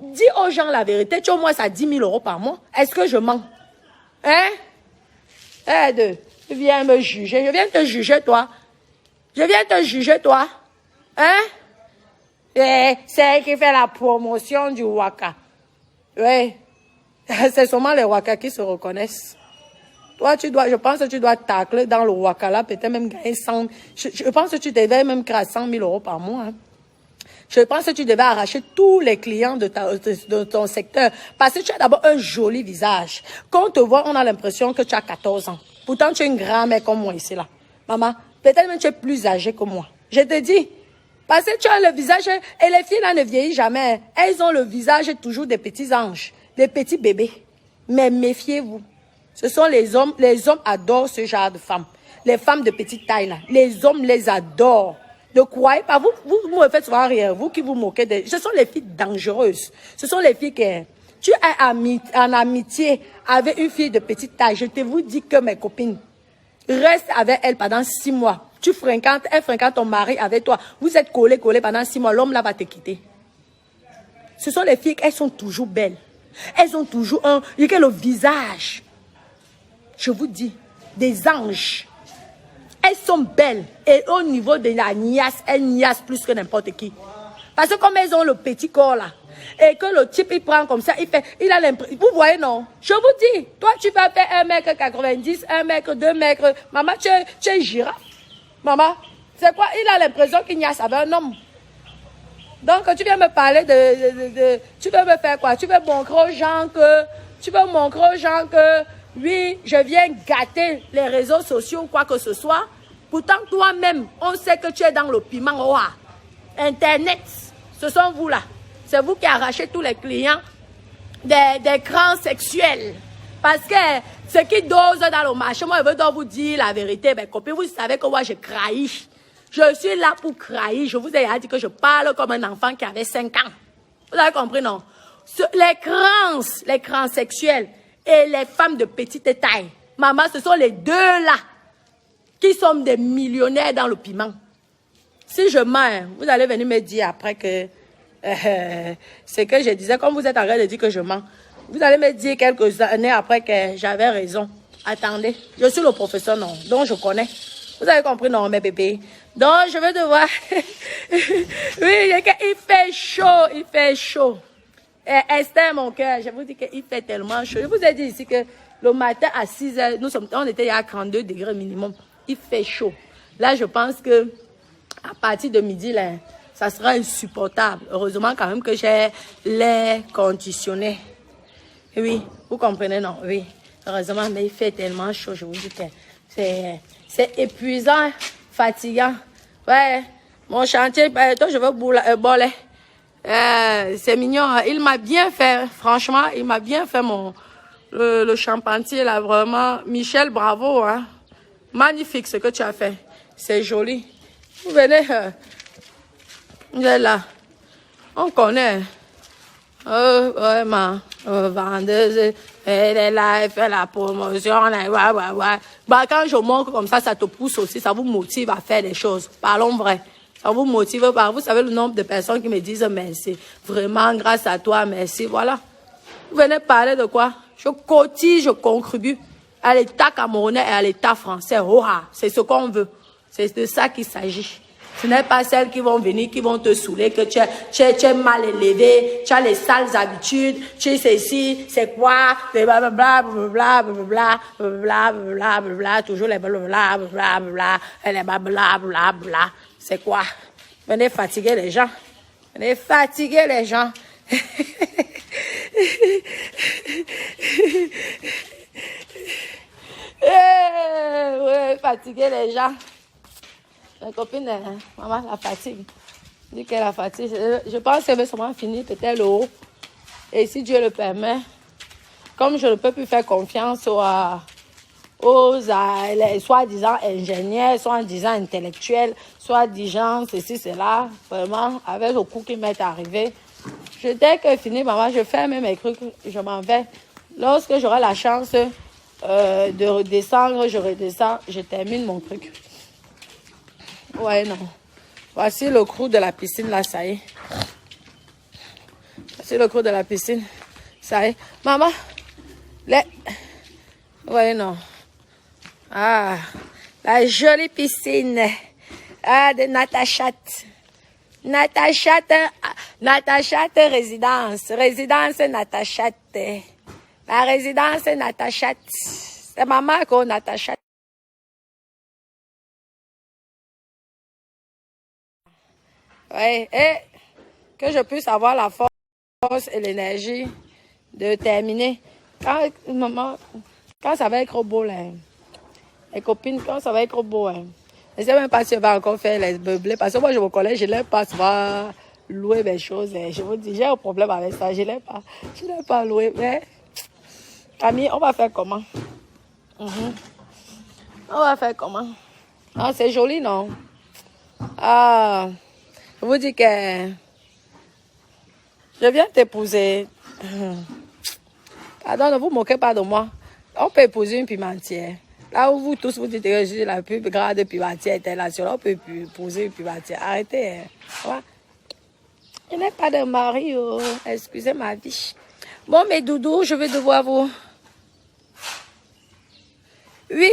Dis aux gens la vérité, tu as au moins ça 10 000 € par mois. Est-ce que je mens? Hein? Tu viens me juger. Je viens te juger, toi. Je viens te juger, toi. Hein? C'est elle qui fait la promotion du Waka. Oui. C'est seulement les Waka qui se reconnaissent. Toi, je pense que tu dois tacler dans le Waka là, peut-être même gagner 100. Je pense que tu devais même créer 100 000 € par mois. Hein. Je pense que tu devais arracher tous les clients de ton secteur. Parce que tu as d'abord un joli visage. Quand on te voit, on a l'impression que tu as 14 ans. Pourtant, tu es une grand-mère comme moi ici, là. Maman, peut-être même tu es plus âgée que moi. Je te dis. Parce que tu as le visage... Et les filles, là, ne vieillissent jamais. Elles ont le visage toujours des petits anges. Des petits bébés. Mais méfiez-vous. Ce sont les hommes. Les hommes adorent ce genre de femmes. Les femmes de petite taille, là. Les hommes les adorent. Ne croyez pas, vous me faites souvent rire, vous qui vous moquez de... Ce sont les filles dangereuses. Ce sont les filles qui... Tu es en amitié avec une fille de petite taille. Je te vous dis que mes copines, reste avec elle pendant 6 mois. Elle fréquente ton mari avec toi. Vous êtes collés pendant 6 mois. L'homme là va te quitter. Ce sont les filles, elles sont toujours belles. Elles ont toujours le visage. Je vous dis, des anges. Elles sont belles. Et au niveau de la niasse, elles niassent plus que n'importe qui. Parce que comme elles ont le petit corps là, et que le type il prend comme ça, il a l'impression... Vous voyez non? Je vous dis, toi tu vas faire 1,90 m, 1 m, 2 m. Maman, tu es girafe. Maman, c'est quoi? Il a l'impression qu'il niasse avec un homme. Donc tu viens me parler tu veux me faire quoi? Tu veux montrer aux gens que... Oui, je viens gâter les réseaux sociaux ou quoi que ce soit. Pourtant, toi-même, on sait que tu es dans le piment. Internet, ce sont vous là. C'est vous qui arrachez tous les clients des crans sexuels. Parce que ce qui dose dans le marché, moi, je veux donc vous dire la vérité. Ben, copine, vous savez que moi, je craille. Je suis là pour crailler. Je vous ai dit que je parle comme un enfant qui avait 5 ans. Vous avez compris, non? Les crans sexuels et les femmes de petite taille. Maman, ce sont les deux là qui sont des millionnaires dans le piment. Si je mens, vous allez venir me dire après que c'est que je disais, comme vous êtes en train de dire que je mens, vous allez me dire quelques années après que j'avais raison. Attendez, je suis le professeur, non, donc je connais. Vous avez compris, non, mes bébés. Donc, je vais devoir... oui, il fait chaud, il fait chaud. Esther, mon cœur, je vous dis qu'il fait tellement chaud. Je vous ai dit ici que le matin à 6 h, on était à 32 degrés minimum. Il fait chaud. Là, je pense que à partir de midi, là, ça sera insupportable. Heureusement quand même que j'ai l'air conditionné. Oui, vous comprenez, non? Oui, heureusement, mais il fait tellement chaud, je vous dis que c'est épuisant, fatigant. Ouais, mon chantier, toi, je veux boler. C'est mignon, hein. Il m'a bien fait, franchement, il m'a bien fait le charpentier, là, vraiment. Michel, bravo, hein. Magnifique ce que tu as fait. C'est joli. Vous venez, vous êtes là. On connaît. Vraiment, vendeuse, elle est là, elle fait la promotion, ouais. Bah, quand je montre comme ça te pousse aussi, ça vous motive à faire des choses. Parlons vrai. Ça vous motive, vous savez le nombre de personnes qui me disent merci. Vraiment, grâce à toi, merci. Voilà. Vous venez parler de quoi? Je cotise, je contribue à l'État camerounais et à l'État français. C'est ce qu'on veut. C'est de ça qu'il s'agit. Ce n'est pas celles qui vont venir, qui vont te saouler, que tu es mal élevé, tu as les sales habitudes, tu es ceci, c'est quoi, blablabla, toujours les blablabla, les blablabla, c'est quoi? Venez fatiguer les gens. Venez fatiguer les gens. Ouais, fatiguer les gens. Ma copine, maman, la fatigue. Dit qu'elle a fatigue. Je pense qu'elle veut seulement finir peut-être le haut. Et si Dieu le permet, comme je ne peux plus faire confiance aux soi-disant ingénieurs, soi-disant intellectuels, soi-disant ceci, cela, vraiment, avec le coup qui m'est arrivé, dès que fini, maman, je ferme mes trucs, je m'en vais. Lorsque j'aurai la chance de redescendre, je redescends, je termine mon truc. Ouais, non. Voici le crew de la piscine, là, ça y est. Voici le crew de la piscine. Ça y est. Maman, ouais, non. Ah, la jolie piscine. Ah, de Natachat. Natachat résidence. Résidence Natachat. La résidence Natachat. C'est maman qu'on Natachat. Ouais, et que je puisse avoir la force et l'énergie de terminer. Quand ça va être beau, là, les copines, quand ça va être beau, hein, je ne sais même pas si je vais encore faire les meublés, parce que moi, je me connais, je n'aime pas souvent louer mes choses. Hein. Je vous dis, j'ai un problème avec ça, je n'aime pas louer. Mais, Camille, on va faire comment? On va faire comment? Ah, c'est joli, non? Ah... Je vous dis que je viens t'épouser. Pardon, ne vous moquez pas de moi. On peut épouser une pimentière. Là où vous tous vous dites que je suis la plus grande pimentière internationale, on peut épouser une pimentière. Arrêtez. Hein. Je n'ai pas de mari. Oh. Excusez ma vie. Bon, mes doudous, je vais devoir vous... Oui.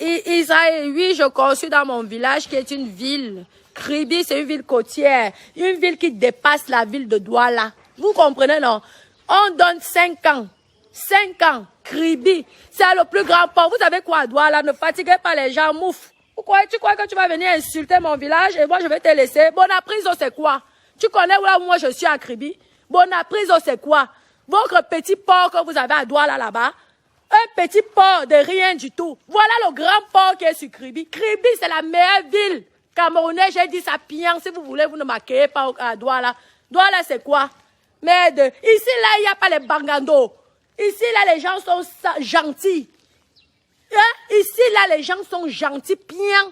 Israël, oui, je conçus dans mon village qui est une ville. Kribi, c'est une ville côtière. Une ville qui dépasse la ville de Douala. Vous comprenez, non? On donne 5 ans. 5 ans. Kribi, c'est le plus grand port. Vous savez quoi, Douala? Ne fatiguez pas les gens, mouf. Tu crois que tu vas venir insulter mon village et moi je vais te laisser? Bonapriso, c'est quoi? Tu connais où là où moi je suis à Kribi? Bonapriso, c'est quoi? Votre petit port que vous avez à Douala là-bas? Un petit port de rien du tout. Voilà le grand port qui est sur Kribi. Kribi, c'est la meilleure ville camerounaise. J'ai dit ça pian. Si vous voulez, vous ne m'accueillez pas à Douala. Douala, c'est quoi? Merde. Ici, là, il n'y a pas les bangando. Ici, là, les gens sont gentils. Hein? Ici, là, les gens sont gentils, pian.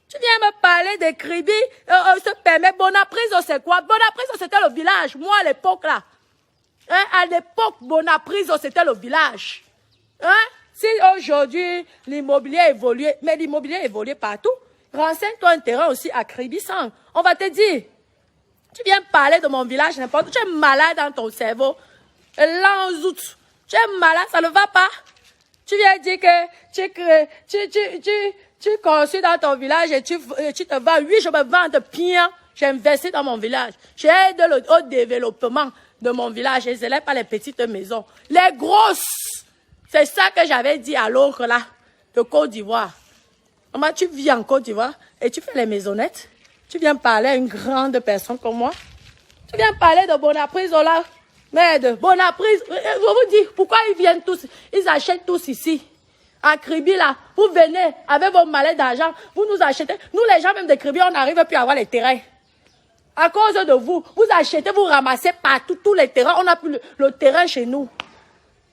Tu viens me parler de Kribi, se permet. Bonapriso, c'est quoi? Bonapriso, c'était le village. Moi, à l'époque, là. Hein? À l'époque, Bonapriso, c'était le village. Hein? Si aujourd'hui l'immobilier a évolué, mais l'immobilier a évolué partout. Renseigne-toi un terrain aussi à Kribi-Sang. On va te dire. Tu viens parler de mon village n'importe où. Tu es malade dans ton cerveau. Là, en août. Tu es malade, ça ne va pas. Tu viens dire que tu construis dans ton village et tu te vends. Oui, je me vends de bien. J'ai investi dans mon village. J'aide au développement de mon village. Et ce n'est pas les petites maisons. Les grosses. C'est ça que j'avais dit à l'autre là, de Côte d'Ivoire. Maman, tu vis en Côte d'Ivoire et tu fais les maisonnettes. Tu viens parler à une grande personne comme moi. Tu viens parler de Bonaprise là. Mais de Bonaprise, je vous dis, pourquoi ils viennent tous, ils achètent tous ici. À Kribi là, vous venez avec vos mallets d'argent, vous nous achetez. Nous les gens même de Kribi, on n'arrive plus à avoir les terrains. À cause de vous, vous achetez, vous ramassez partout, tous les terrains. On n'a plus le terrain chez nous.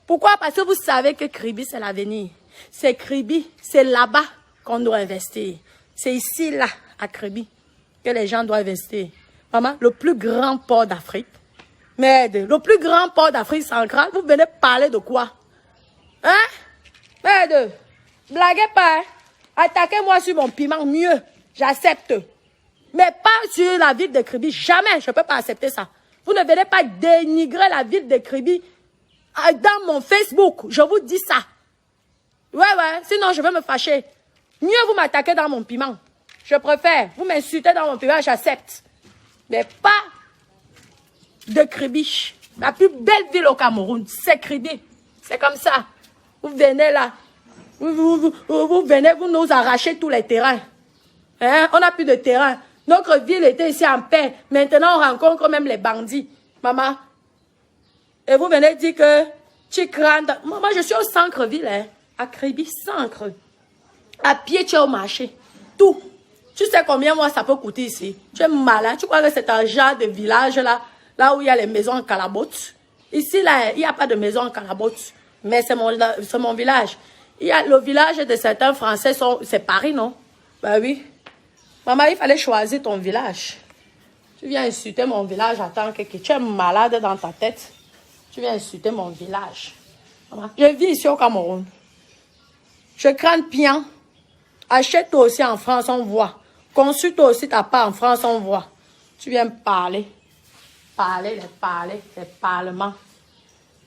Pourquoi? Parce que vous savez que Kribi, c'est l'avenir. C'est Kribi, c'est là-bas qu'on doit investir. C'est ici, là, à Kribi, que les gens doivent investir. Maman, le plus grand port d'Afrique. Merde, le plus grand port d'Afrique centrale, vous venez parler de quoi? Hein? Merde, blaguez pas, hein? Attaquez-moi sur mon piment, mieux, j'accepte. Mais pas sur la ville de Kribi, jamais, je ne peux pas accepter ça. Vous ne venez pas dénigrer la ville de Kribi dans mon Facebook, je vous dis ça. Ouais, sinon je vais me fâcher. Mieux vous m'attaquez dans mon piment. Je préfère, vous m'insultez dans mon piment, j'accepte. Mais pas de Kribi. La plus belle ville au Cameroun, c'est Kribi. C'est comme ça. Vous venez là. Vous venez, vous nous arrachez tous les terrains. Hein? On n'a plus de terrain. Notre ville était ici en paix. Maintenant, on rencontre même les bandits. Maman. Et vous venez dire que tu crains. Moi, je suis au centre-ville, hein, à Kribi, centre. À pied, tu es au marché. Tout. Tu sais combien moi ça peut coûter ici? Tu es malade. Tu crois que c'est un genre de village là? Là où il y a les maisons en calabote. Ici, là, il n'y a pas de maison en calabote. Mais c'est mon village. Il y a le village de certains Français, c'est Paris, non? Ben oui. Maman, il fallait choisir ton village. Tu viens insulter mon village, attends que tu es malade dans ta tête. Tu viens insulter mon village. Maman, je vis ici au Cameroun. Je crains bien. Achète-toi aussi en France, on voit. Consulte-toi aussi ta part en France, on voit. Tu viens parler. Parler, les parlements.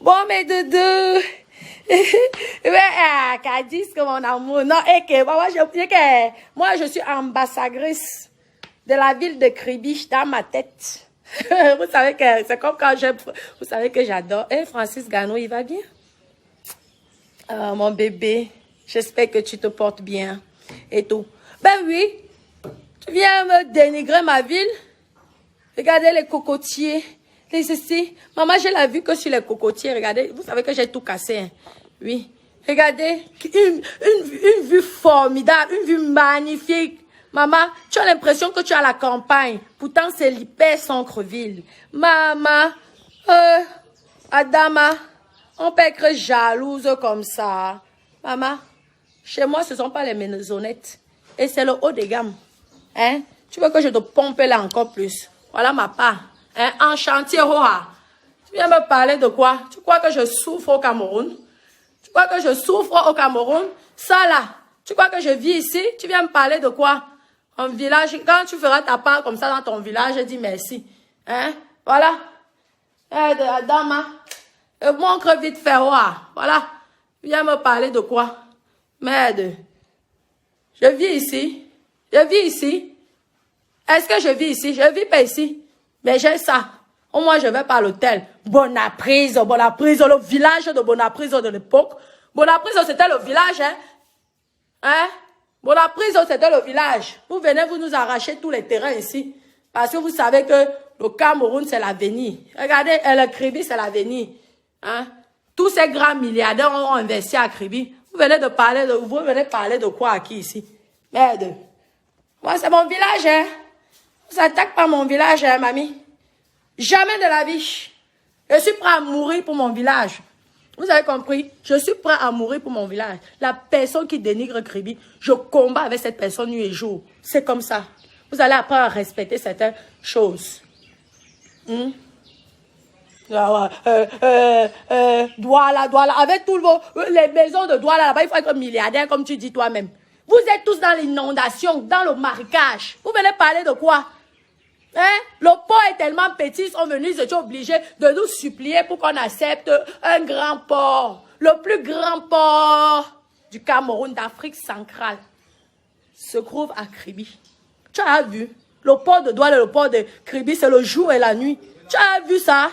Bon, mais de ouais, Cadiz, que mon amour. Non, et que, moi, je suis ambassadrice de la ville de Kribi dans ma tête. Vous savez que c'est comme quand j'aime, vous savez que j'adore. Et Francis Gano, il va bien? Mon bébé, j'espère que tu te portes bien et tout. Ben oui, tu viens me dénigrer ma ville. Regardez les cocotiers, les ceci. Maman, je l'ai vu que sur les cocotiers. Regardez, vous savez que j'ai tout cassé. Hein? Oui. Regardez, une vue formidable, une vue magnifique. Maman, tu as l'impression que tu es à la campagne. Pourtant, c'est l'hyper centre-ville. Maman, Adama, on peut être jalouse comme ça. Maman, chez moi, ce ne sont pas les maisonnettes. Et c'est le haut de gamme. Hein? Tu veux que je te pompe là encore plus? Voilà ma part. Hein? En chantier, Roha. Tu viens me parler de quoi? Tu crois que je souffre au Cameroun? Tu crois que je souffre au Cameroun? Ça là, tu crois que je vis ici? Tu viens me parler de quoi? En village, quand tu feras ta part comme ça dans ton village, je dis merci. Hein? Voilà. Dama. Montre vite fait, Roha. Voilà. Viens me parler de quoi? Merde. Je vis ici. Je vis ici. Est-ce que je vis ici? Je ne vis pas ici. Mais j'ai ça. Au moins, je vais pas à l'hôtel. Bonaprise, le village de Bonaprise de l'époque. Bonaprise, c'était le village, hein? Hein? Bonaprise, c'était le village. Vous venez, vous nous arrachez tous les terrains ici. Parce que vous savez que le Cameroun, c'est l'avenir. Regardez, le Kribi, c'est l'avenir. Hein? Tous ces grands milliardaires ont investi à Kribi. Vous venez parler de quoi à qui ici? Merde. Moi, c'est mon village, hein? On s'attaque pas mon village, hein, mamie? Jamais de la vie. Je suis prêt à mourir pour mon village. Vous avez compris? Je suis prêt à mourir pour mon village. La personne qui dénigre Kribi, je combats avec cette personne nuit et jour. C'est comme ça. Vous allez apprendre à respecter certaines choses. Douala. Avec toutes les maisons de Douala, là-bas, il faut être milliardaire, comme tu dis toi-même. Vous êtes tous dans l'inondation, dans le marécage. Vous venez parler de quoi? Hein? Le port est tellement petit, ils sont venus, ils étaient obligés de nous supplier pour qu'on accepte un grand port. Le plus grand port du Cameroun, d'Afrique centrale, se trouve à Kribi. Tu as vu? Le port de Douala et le port de Kribi, c'est le jour et la nuit. Tu as vu ça?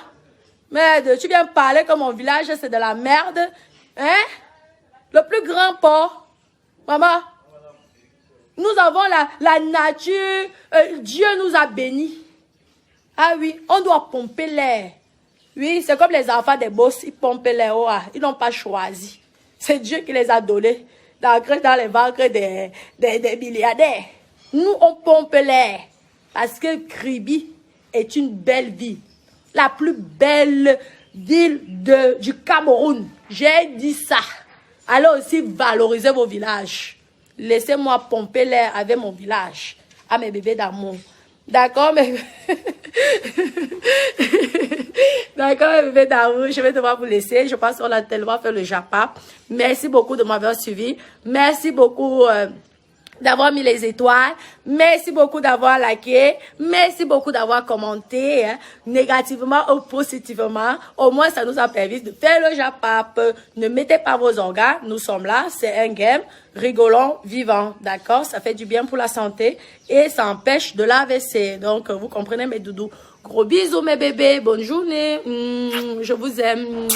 Merde, tu viens parler que mon village, c'est de la merde. Hein? Le plus grand port. Maman, nous avons la nature. Dieu nous a bénis. Ah oui, on doit pomper l'air. Oui, c'est comme les enfants des boss, ils pompent l'air. Oh, ils n'ont pas choisi. C'est Dieu qui les a donnés dans les ventres des milliardaires. Nous, on pompe l'air. Parce que Kribi est une belle ville. La plus belle ville du Cameroun. J'ai dit ça. Allez aussi valoriser vos villages. Laissez-moi pomper l'air avec mon village. À mes bébés d'amour. D'accord, mais... D'accord, mes bébés d'amour. Je vais devoir vous laisser. Je pense qu'on a tellement fait le japa. Merci beaucoup de m'avoir suivi. Merci beaucoup... d'avoir mis les étoiles, merci beaucoup d'avoir liké, merci beaucoup d'avoir commenté, hein, négativement ou positivement. Au moins, ça nous a permis de faire le japap. Ne mettez pas vos organes, nous sommes là, c'est un game, rigolons, vivant, d'accord? Ça fait du bien pour la santé et ça empêche de l'AVC. Donc, vous comprenez mes doudous. Gros bisous mes bébés, bonne journée, je vous aime.